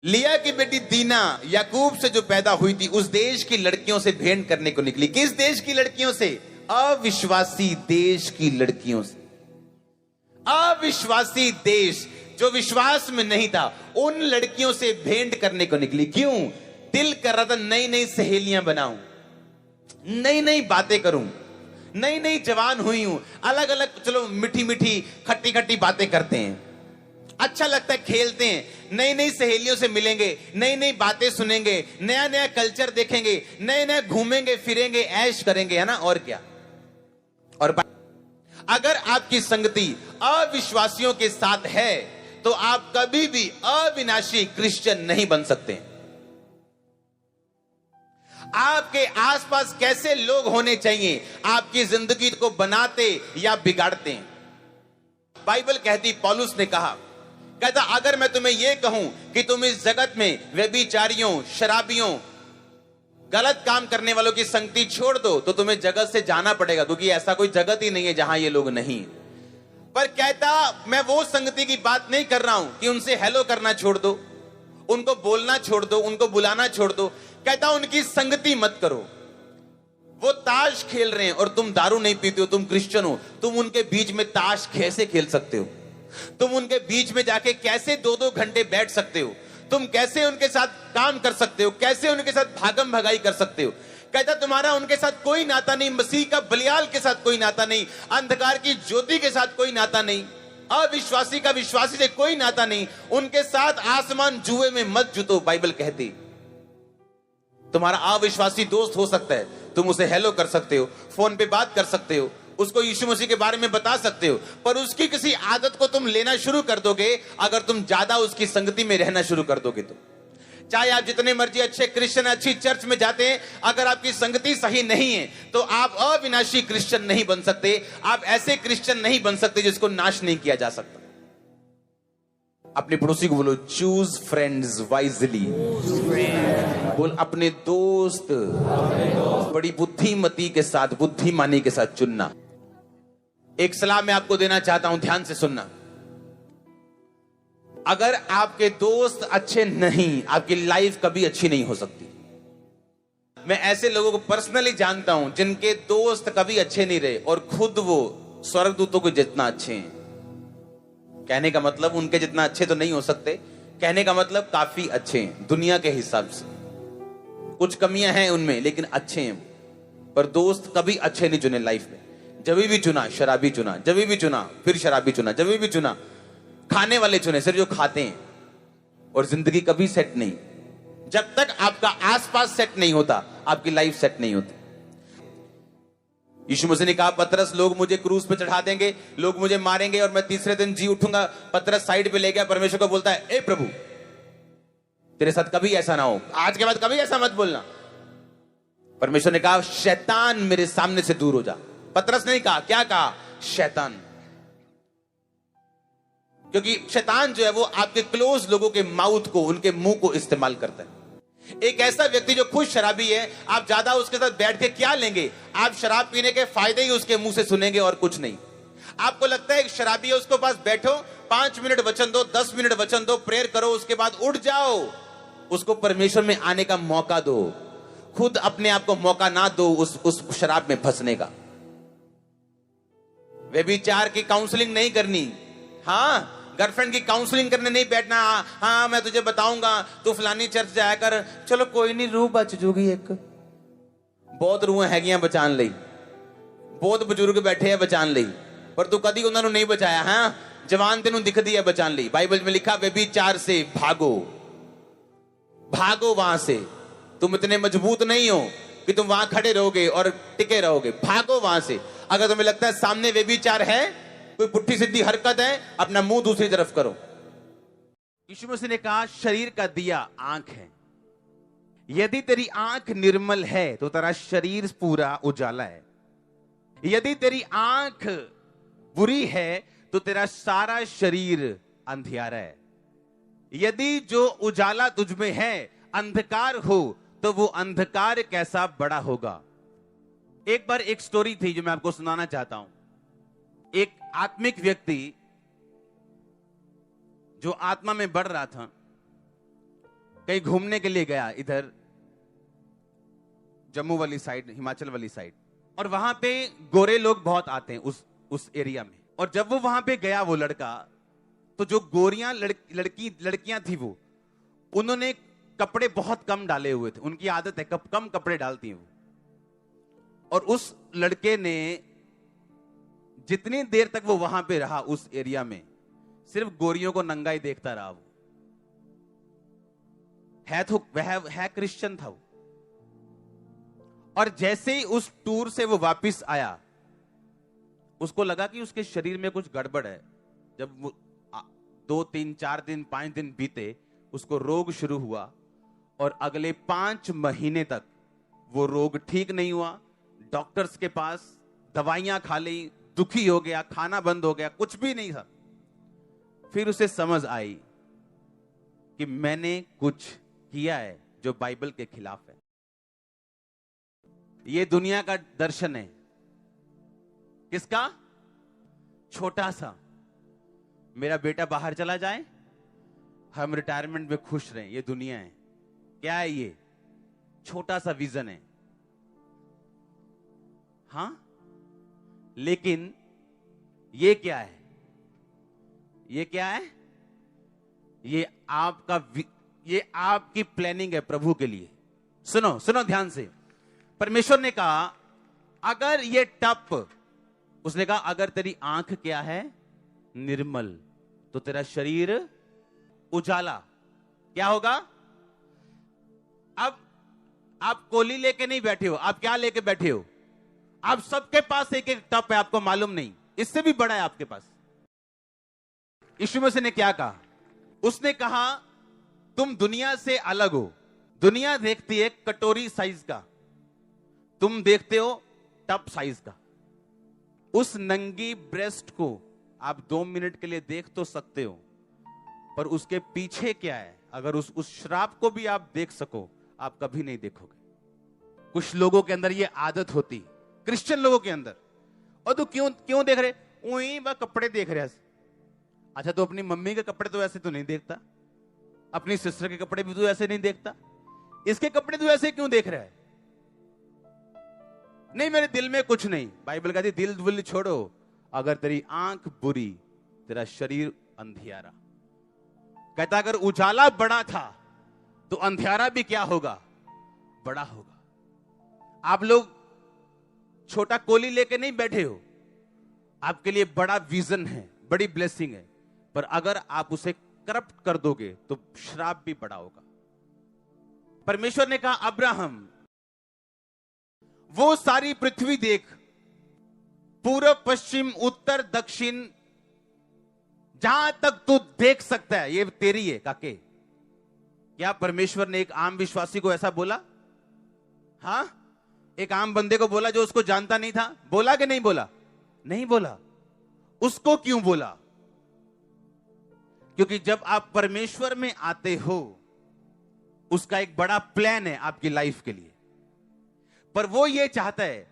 लिया की बेटी दीना याकूब से जो पैदा हुई थी, उस देश की लड़कियों से भेंट करने को निकली। किस देश की लड़कियों से? अविश्वासी देश की लड़कियों से। अविश्वासी देश जो विश्वास में नहीं था, उन लड़कियों से भेंट करने को निकली। क्यों? दिल कर रहा था नई नई सहेलियां बनाऊं, नई नई बातें करूं, नई नई जवान हुई हूं, अलग अलग चलो मीठी मीठी खट्टी खट्टी बातें करते हैं, अच्छा लगता है, खेलते हैं, नई नई सहेलियों से मिलेंगे, नई नई बातें सुनेंगे, नया नया कल्चर देखेंगे, नए नए घूमेंगे फिरेंगे, ऐश करेंगे, है ना? और क्या? और अगर आपकी संगति अविश्वासियों के साथ है तो आप कभी भी अविनाशी क्रिश्चियन नहीं बन सकते। आपके आसपास कैसे लोग होने चाहिए आपकी जिंदगी को बनाते या बिगाड़ते हैं? बाइबल कहती, पौलुस ने कहा, कहता अगर मैं तुम्हें यह कहूं कि तुम इस जगत में व्यभिचारियों, शराबियों, गलत काम करने वालों की संगति छोड़ दो तो तुम्हें जगत से जाना पड़ेगा, क्योंकि ऐसा कोई जगत ही नहीं है जहां ये लोग नहीं। पर कहता मैं वो संगति की बात नहीं कर रहा हूं कि उनसे हेलो करना छोड़ दो, उनको बोलना छोड़ दो, उनको बुलाना छोड़ दो। कहता उनकी संगति मत करो। वो ताश खेल रहे हैं और तुम दारू नहीं पीते हो, तुम क्रिश्चियन हो, तुम उनके बीच में ताश कैसे खेल सकते हो? तुम उनके बीच में जाके कैसे 2-2 घंटे बैठ सकते हो? तुम कैसे उनके साथ काम कर सकते हो? कैसे उनके साथ भागम भगाई कर सकते हो? कहता तुम्हारा उनके साथ कोई नाता नहीं, मसीह का बलियाल के साथ कोई नाता नहीं, अंधकार की ज्योति के साथ कोई नाता नहीं, अविश्वासी का विश्वासी से कोई नाता नहीं, उनके साथ आसमान जुए में मत जुतो। बाइबल कहती तुम्हारा अविश्वासी दोस्त हो सकता है, तुम उसे हेलो कर सकते हो, फोन पे बात कर सकते हो, उसको यीशु मसीह के बारे में बता सकते हो, पर उसकी किसी आदत को तुम लेना शुरू कर दोगे अगर तुम ज्यादा उसकी संगति में रहना शुरू कर दोगे तो। चाहे आप जितने मर्जी अच्छे क्रिश्चियन, अच्छी चर्च में जाते हैं, अगर आपकी संगति सही नहीं है तो आप अविनाशी क्रिश्चियन नहीं बन सकते। आप ऐसे क्रिश्चियन नहीं बन सकते जिसको नाश नहीं किया जा सकता। अपने पड़ोसी को बोलो, चूज फ्रेंड्स वाइजली। बोल, अपने दोस्त बड़ी बुद्धिमती के साथ, बुद्धिमानी के साथ चुनना। एक सलाह मैं आपको देना चाहता हूं, ध्यान से सुनना। अगर आपके दोस्त अच्छे नहीं, आपकी लाइफ कभी अच्छी नहीं हो सकती। मैं ऐसे लोगों को पर्सनली जानता हूं जिनके दोस्त कभी अच्छे नहीं रहे और खुद वो स्वर्गदूतों को जितना अच्छे हैं। कहने का मतलब उनके जितना अच्छे तो नहीं हो सकते, कहने का मतलब काफी अच्छे हैं दुनिया के हिसाब से। कुछ कमियां हैं उनमें लेकिन अच्छे हैं। पर दोस्त कभी अच्छे नहीं चुने लाइफ में। जब भी चुना शराबी चुना, जब भी चुना फिर शराबी चुना, जब भी चुना खाने वाले चुने, सिर्फ जो खाते हैं। और जिंदगी कभी सेट नहीं। जब तक आपका आसपास सेट नहीं होता आपकी लाइफ सेट नहीं होती। यीशु मसीह ने कहा, पतरस लोग मुझे क्रूस पे चढ़ा देंगे, लोग मुझे मारेंगे और मैं तीसरे दिन जी उठूंगा। पतरस साइड पे ले गया, परमेश्वर को बोलता है, ए प्रभु तेरे साथ कभी ऐसा ना हो, आज के बाद कभी ऐसा मत बोलना। परमेश्वर ने कहा, शैतान मेरे सामने से दूर हो जा। पतरस ने कहा, क्या कहा? शैतान। क्योंकि शैतान जो है वो आपके क्लोज लोगों के माउथ को, उनके मुंह को इस्तेमाल करता है। एक ऐसा व्यक्ति जो खुद शराबी है, आप ज्यादा उसके साथ बैठ के क्या लेंगे? आप शराब पीने के फायदे ही उसके मुंह से सुनेंगे और कुछ नहीं। आपको लगता है एक शराबी है, उसके पास बैठो, 5 मिनट वचन दो, 10 मिनट वचन दो, प्रेयर करो, उसके बाद उठ जाओ। उसको परमेश्वर में आने का मौका दो। खुद अपने आप को मौका ना दो उस शराब में फंसने का। व्यभिचार की काउंसलिंग नहीं करनी। हाँ, गर्लफ्रेंड की काउंसलिंग करने नहीं बैठना। हाँ मैं तुझे बताऊंगा, तू फलानी चर्च जाया कर। चलो कोई नहीं, रूह बच जूगी। एक बहुत रूह हैगियां बचान लई, बहुत बुजुर्ग बैठे हैं बचान लई, पर तू कदी उन्होंने नहीं बचाया। हाँ, जवान तेनू दिख दी है बचान लई। बाइबल में लिखा, व्यभिचार से भागो, भागो वहां से। तुम इतने मजबूत नहीं हो कि तुम वहां खड़े रहोगे और टिके रहोगे। भागो वहां से। अगर तुम्हें लगता है सामने व्यभिचार है, कोई पुट्ठी सीधी हरकत है, अपना मुंह दूसरी तरफ करो। यीशु मसीह ने कहा, शरीर का दिया आंख है। यदि तेरी आंख निर्मल है तो तेरा शरीर पूरा उजाला है। यदि तेरी आंख बुरी है तो तेरा सारा शरीर अंधियारा है। यदि जो उजाला तुझ में है अंधकार हो तो वो अंधकार कैसा बड़ा होगा। एक बार एक स्टोरी थी जो मैं आपको सुनाना चाहता हूं। एक आत्मिक व्यक्ति जो आत्मा में बढ़ रहा था, कहीं घूमने के लिए गया इधर जम्मू वाली साइड, हिमाचल वाली साइड, और वहां पे गोरे लोग बहुत आते हैं उस एरिया में। और जब वो वहां पे गया वो लड़का, तो जो गोरियां लड़कियां थी वो, उन्होंने कपड़े बहुत कम डाले हुए थे। उनकी आदत है कम कपड़े डालती हैं वो। और उस लड़के ने जितनी देर तक वो वहां पे रहा उस एरिया में, सिर्फ गोरियों को नंगा ही देखता रहा। वो है क्रिश्चियन था वो। और जैसे ही उस टूर से वो वापस आया, उसको लगा कि उसके शरीर में कुछ गड़बड़ है। जब वो 2 3 4 दिन 5 दिन बीते, उसको रोग शुरू हुआ और अगले 5 महीने तक वो रोग ठीक नहीं हुआ। डॉक्टर्स के पास दवाइयां खा ली, दुखी हो गया, खाना बंद हो गया, कुछ भी नहीं था। फिर उसे समझ आई कि मैंने कुछ किया है जो बाइबल के खिलाफ है। ये दुनिया का दर्शन है। किसका? छोटा सा, मेरा बेटा बाहर चला जाए, हम रिटायरमेंट में खुश रहें, ये दुनिया है। क्या है ये? छोटा सा विजन है। हां, लेकिन ये क्या है? ये क्या है? ये आपकी प्लानिंग है प्रभु के लिए। सुनो सुनो ध्यान से। परमेश्वर ने कहा अगर ये उसने कहा अगर तेरी आंख क्या है? निर्मल, तो तेरा शरीर उजाला। क्या होगा? अब आप कोली लेके नहीं बैठे हो, आप क्या लेके बैठे हो? आप सबके पास एक एक टप है, आपको मालूम नहीं, इससे भी बड़ा है आपके पास। यीशु मसीह ने क्या कहा? उसने कहा तुम दुनिया से अलग हो। दुनिया देखती है कटोरी साइज का, तुम देखते हो टप साइज का। उस नंगी ब्रेस्ट को आप 2 मिनट के लिए देख तो सकते हो, पर उसके पीछे क्या है, अगर उस श्राप को भी आप देख सको, आप कभी नहीं देखोगे। कुछ लोगों के अंदर ये आदत होती, क्रिश्चियन लोगों के अंदर। और तू क्यों देख रहे? वही वह कपड़े देख रहे हैं। अच्छा, तो अपनी मम्मी के कपड़े तो ऐसे तो नहीं देखता, अपनी सिस्टर के कपड़े भी तो ऐसे नहीं देखता, इसके कपड़े तो ऐसे क्यों देख रहा है? नहीं, मेरे दिल में कुछ नहीं। बाइबल कहती दिल विल छोड़ो, अगर तेरी आंख बुरी, तेरा शरीर अंधियारा। कहता अगर उजाला बड़ा था तो अंधियारा भी क्या होगा? बड़ा होगा। आप लोग छोटा कोली लेके नहीं बैठे हो, आपके लिए बड़ा विजन है, बड़ी ब्लेसिंग है, पर अगर आप उसे करप्ट कर दोगे तो श्राप भी बड़ा होगा। परमेश्वर ने कहा अब्राहम, वो सारी पृथ्वी देख, पूर्व पश्चिम उत्तर दक्षिण, जहां तक तू देख सकता है ये तेरी है। काके, क्या परमेश्वर ने एक आम विश्वासी को ऐसा बोला? हां, एक आम बंदे को बोला जो उसको जानता नहीं था? बोला कि नहीं बोला? नहीं बोला। उसको क्यों बोला? क्योंकि जब आप परमेश्वर में आते हो, उसका एक बड़ा प्लान है आपकी लाइफ के लिए, पर वो ये चाहता है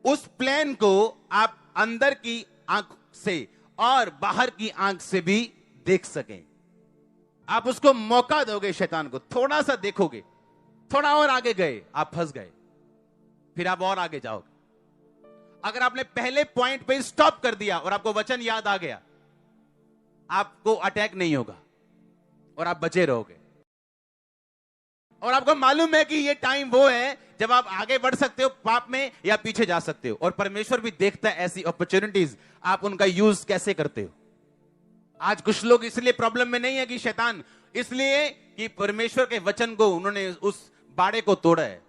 उस प्लान को आप अंदर की आंख से और बाहर की आंख से भी देख सकें। आप उसको मौका दोगे, शैतान को थोड़ा सा देखोगे, थोड़ा और आगे गए, आप फंस गए, फिर आप और आगे जाओगे। अगर आपने पहले पॉइंट पे स्टॉप कर दिया और आपको वचन याद आ गया, आपको अटैक नहीं होगा और आप बचे रहोगे। और आपको मालूम है कि ये टाइम वो है जब आप आगे बढ़ सकते हो पाप में या पीछे जा सकते हो। और परमेश्वर भी देखता है ऐसी अपॉर्चुनिटीज, आप उनका यूज कैसे करते हो। आज कुछ लोग इसलिए प्रॉब्लम में नहीं है कि शैतान, इसलिए कि परमेश्वर के वचन को उन्होंने उस बाड़े को तोड़ा है।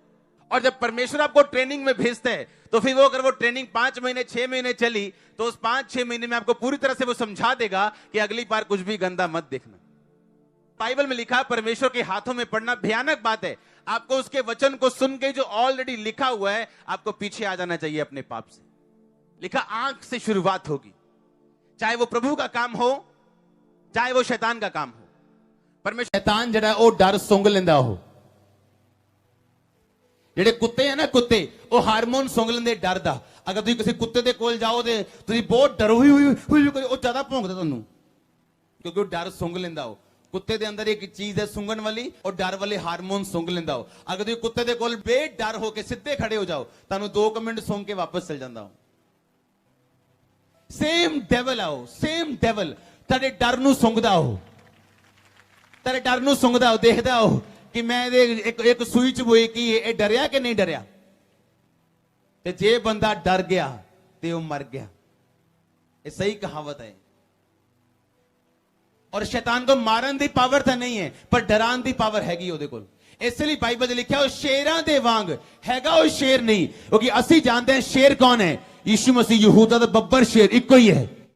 और जब परमेश्वर आपको ट्रेनिंग में भेजता है, तो फिर वो अगर वो ट्रेनिंग 5 महीने 6 महीने चली, तो उस 5-6 महीने में आपको पूरी तरह से वो समझा देगा कि अगली बार कुछ भी गंदा मत देखना। बाइबल में लिखा, परमेश्वर के हाथों में पड़ना भयानक बात है। आपको उसके वचन को सुन के जो ऑलरेडी लिखा हुआ है, आपको पीछे आ जाना चाहिए अपने पाप से। लिखा आंख से शुरुआत होगी, चाहे वो प्रभु का काम हो, चाहे वो शैतान का काम हो। परमेश्वर शैतान जड़ा वो डर सुंघ लेंदा हो। ਜਿਹੜੇ ਕੁੱਤੇ ਆ ਨਾ, ਕੁੱਤੇ ਉਹ ਹਾਰਮੋਨ ਸੁੰਘ ਲੈਂਦੇ ਡਰ ਦਾ। ਅਗਰ ਤੁਸੀਂ ਕਿਸੇ ਕੁੱਤੇ ਦੇ ਕੋਲ ਜਾਓ ਤੇ ਤੁਸੀਂ ਬਹੁਤ ਡਰੋ, ਉਹ ਜ਼ਿਆਦਾ ਭੌਂਕਦਾ ਤੁਹਾਨੂੰ, ਕਿਉਂਕਿ ਉਹ ਡਰ ਸੁੰਘ ਲੈਂਦਾ। ਕੁੱਤੇ ਦੇ ਅੰਦਰ ਇੱਕ ਚੀਜ਼ ਹੈ ਸੁੰਘਣ ਵਾਲੀ, ਔਰ ਡਰ ਵਾਲੇ ਹਾਰਮੋਨ ਸੁੰਘ ਲੈਂਦਾ ਉਹ। ਅਗਰ ਤੁਸੀਂ ਕੁੱਤੇ ਦੇ ਕੋਲ ਬੇਡਰ ਹੋ ਕੇ ਸਿੱਧੇ ਖੜੇ ਹੋ ਜਾਓ, ਤੁਹਾਨੂੰ 2 ਮਿੰਟ ਸੁੰਘ ਕੇ ਵਾਪਸ ਚਲ ਜਾਂਦਾ ਉਹ। ਸੇਮ ਡੈਵਲ ਆ ਉਹ, ਸੇਮ ਡੈਵਲ ਤੁਹਾਡੇ ਡਰ ਨੂੰ ਸੁੰਘਦਾ ਉਹ, ਤੇਰੇ ਡਰ ਨੂੰ ਸੁੰਘਦਾ ਉਹ, ਦੇਖਦਾ ਉਹ ਕਿ ਮੈਂ ਇਹਦੇ ਇੱਕ ਸੂਈ ਚ ਬੋਈ ਕੀ ਇਹ ਡਰਿਆ ਕਿ ਨਹੀਂ ਡਰਿਆ। ਤੇ ਜੇ ਬੰਦਾ ਡਰ ਗਿਆ ਤੇ ਉਹ ਮਰ ਗਿਆ। ਇਹ ਸਹੀ ਕਹਾਵਤ ਹੈ। ਔਰ ਸ਼ੈਤਾਨ को ਮਾਰਨ ਦੀ ਪਾਵਰ ਤਾਂ ਨਹੀਂ ਹੈ, ਪਰ ਡਰਾਉਣ ਦੀ ਪਾਵਰ ਹੈਗੀ ਉਹਦੇ ਕੋਲ। ਇਸ ਲਈ ਬਾਈਬਲ 'ਚ ਲਿਖਿਆ ਉਹ ਸ਼ੇਰਾਂ ਦੇ ਵਾਂਗ ਹੈਗਾ, ਉਹ ਸ਼ੇਰ ਨਹੀਂ। ਕਿਉਂਕਿ ਅਸੀਂ ਜਾਣਦੇ ਹਾਂ ਸ਼ੇਰ ਕੌਣ ਹੈ, ਯਿਸੂ ਮਸੀਹ, ਯਹੂਦਾ ਦਾ ਬੱਬਰ ਸ਼ੇਰ ਇੱਕੋ ਹੀ ਹੈ।